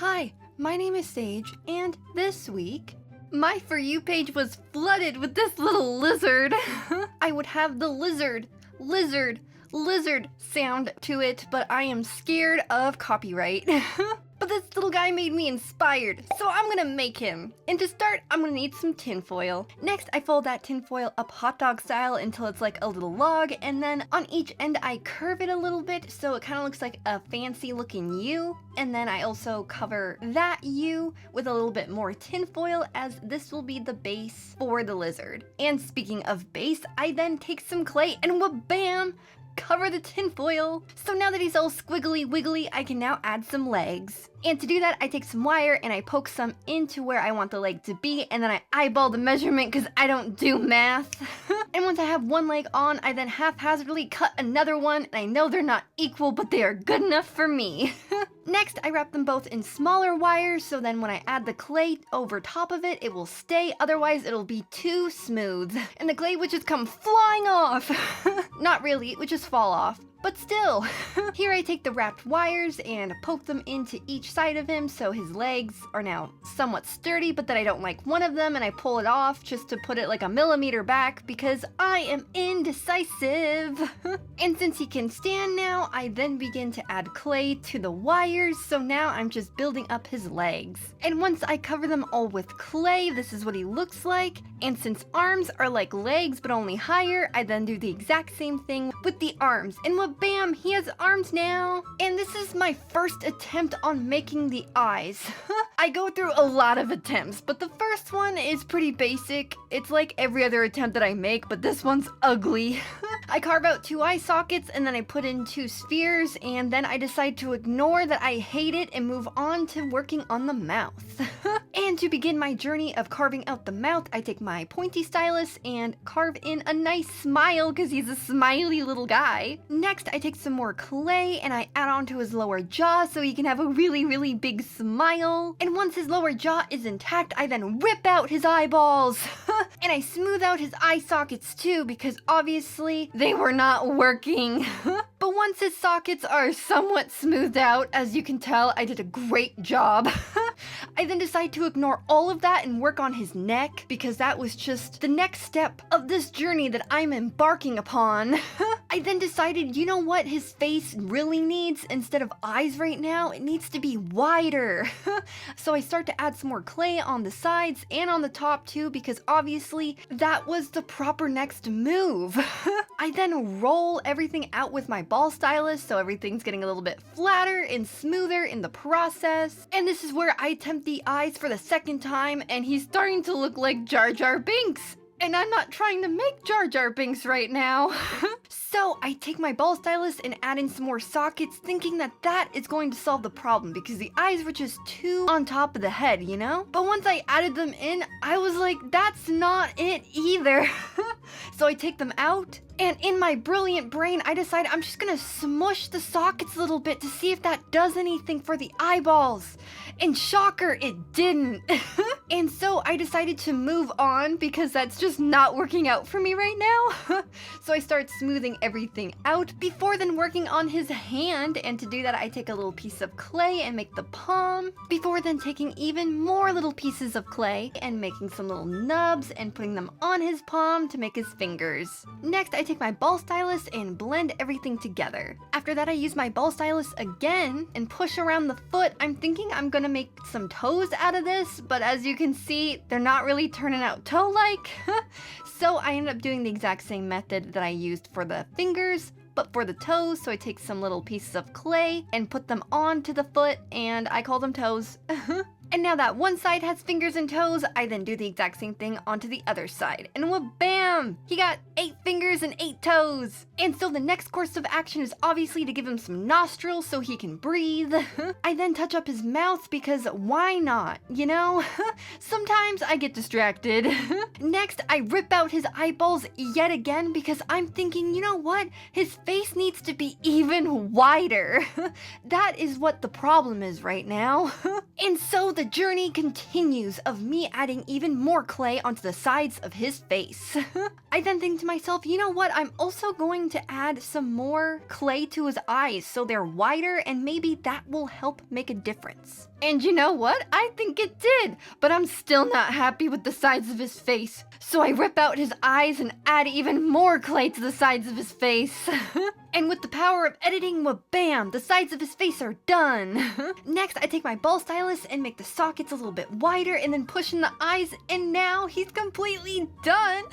Hi, my name is Sage, and this week, my For You page was flooded with this little lizard. I would have the lizard sound to it, but I am scared of copyright. But this little guy made me inspired, so I'm gonna make him. And to start, I'm gonna need some tinfoil. Next, I fold that tinfoil up hot dog style until it's like a little log, and then on each end I curve it a little bit so it kind of looks like a fancy looking U. And then I also cover that U with a little bit more tinfoil, as this will be the base for the lizard. And speaking of base, I then take some clay and wha-bam! Cover the tinfoil. So now that he's all squiggly wiggly, I can now add some legs. And to do that, I take some wire and I poke some into where I want the leg to be, and then I eyeball the measurement because I don't do math. And once I have one leg on, I then haphazardly cut another one, and I know they're not equal, but they are good enough for me. Next, I wrap them both in smaller wires, so then when I add the clay over top of it, it will stay, otherwise it'll be too smooth. And the clay would just come flying off. Not really, it would just fall off. But still, here I take the wrapped wires and poke them into each side of him so his legs are now somewhat sturdy, but then I don't like one of them and I pull it off just to put it like a millimeter back because I am indecisive. And since he can stand now, I then begin to add clay to the wires, so now I'm just building up his legs. And once I cover them all with clay, this is what he looks like. And since arms are like legs but only higher, I then do the exact same thing with the arms. And bam, he has arms now. And this is my first attempt on making the eyes. I go through a lot of attempts, but the first one is pretty basic. It's like every other attempt that I make, but this one's ugly. I carve out 2 eye sockets and then I put in 2 spheres, and then I decide to ignore that I hate it and move on to working on the mouth. And to begin my journey of carving out the mouth, I take my pointy stylus and carve in a nice smile because he's a smiley little guy. Next, I take some more clay and I add onto his lower jaw so he can have a really big smile. And once his lower jaw is intact, I then rip out his eyeballs. And I smooth out his eye sockets too, because obviously they were not working. But once his sockets are somewhat smoothed out, as you can tell, I did a great job. I then decide to ignore all of that and work on his neck, because that was just the next step of this journey that I'm embarking upon. I then decided, you know what his face really needs? Instead of eyes right now, it needs to be wider. So I start to add some more clay on the sides and on the top too, because obviously that was the proper next move. I then roll everything out with my ball stylus so everything's getting a little bit flatter and smoother in the process. And this is where I attempt the eyes for the second time, and he's starting to look like Jar Jar Binks. And I'm not trying to make Jar Jar Binks right now. So I take my ball stylus and add in some more sockets, thinking that that is going to solve the problem because the eyes were just too on top of the head, you know? But once I added them in, I was like, that's not it either. So I take them out, and in my brilliant brain, I decide I'm just gonna smush the sockets a little bit to see if that does anything for the eyeballs. And shocker, it didn't. And so I decided to move on because that's just not working out for me right now. So I start smoothing everything out before then working on his hand, and to do that I take a little piece of clay and make the palm, before then taking even more little pieces of clay and making some little nubs and putting them on his palm to make his fingers. Next, I take my ball stylus and blend everything together. After that, I use my ball stylus again and push around the foot. I'm thinking I'm gonna make some toes out of this, but as you can see, they're not really turning out toe-like. So I ended up doing the exact same method that I used for the fingers, but for the toes. So I take some little pieces of clay and put them onto the foot, and I call them toes. And now that one side has fingers and toes, I then do the exact same thing onto the other side. And wha-bam! He got 8 fingers and 8 toes. And so the next course of action is obviously to give him some nostrils so he can breathe. I then touch up his mouth because why not, you know? Sometimes I get distracted. Next, I rip out his eyeballs yet again because I'm thinking, you know what? His face needs to be even wider. That is what the problem is right now. And so the the journey continues of me adding even more clay onto the sides of his face. I then think to myself, you know what? I'm also going to add some more clay to his eyes so they're wider, and maybe that will help make a difference. And you know what? I think it did, but I'm still not happy with the sides of his face. So I rip out his eyes and add even more clay to the sides of his face. And with the power of editing, well, bam, the sides of his face are done. Next, I take my ball stylus and make the sockets a little bit wider and then push in the eyes, and now he's completely done.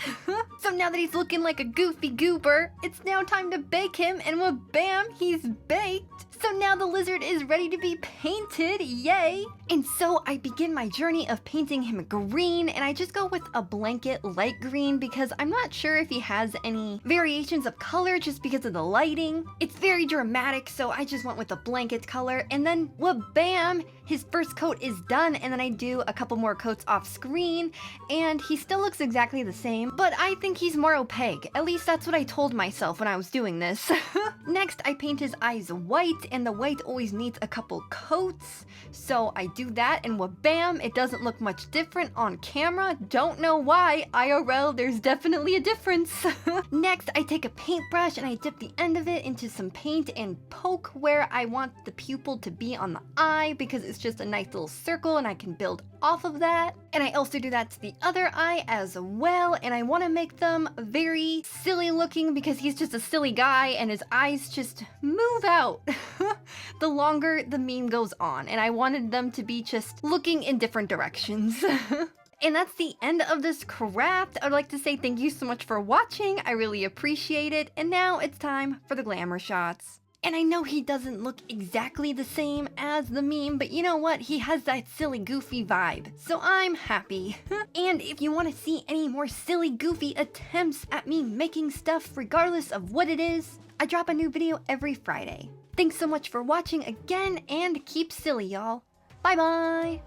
So now that he's looking like a goofy goober, it's now time to bake him, and well, bam, he's baked. So now the lizard is ready to be painted, yay! And so I begin my journey of painting him green, and I just go with a blanket light green because I'm not sure if he has any variations of color just because of the lighting. It's very dramatic, so I just went with a blanket color, and then, well, bam! His first coat is done, and then I do a couple more coats off screen, and he still looks exactly the same, but I think he's more opaque. At least that's what I told myself when I was doing this. Next, I paint his eyes white, and the white always needs a couple coats, so I do that, and well, bam, it doesn't look much different on camera. Don't know why. IRL, there's definitely a difference. Next, I take a paintbrush and I dip the end of it into some paint and poke where I want the pupil to be on the eye because it's just a nice little circle and I can build off of that. And I also do that to the other eye as well, and I want to make them very silly looking because he's just a silly guy and his eyes just move out the longer the meme goes on, and I wanted them to be just looking in different directions. And that's the end of this craft. I'd like to say thank you so much for watching. I really appreciate it. And now it's time for the glamour shots. And I know he doesn't look exactly the same as the meme, but you know what? He has that silly, goofy vibe. So I'm happy. And if you want to see any more silly, goofy attempts at me making stuff, regardless of what it is, I drop a new video every Friday. Thanks so much for watching again, and keep silly, y'all. Bye-bye!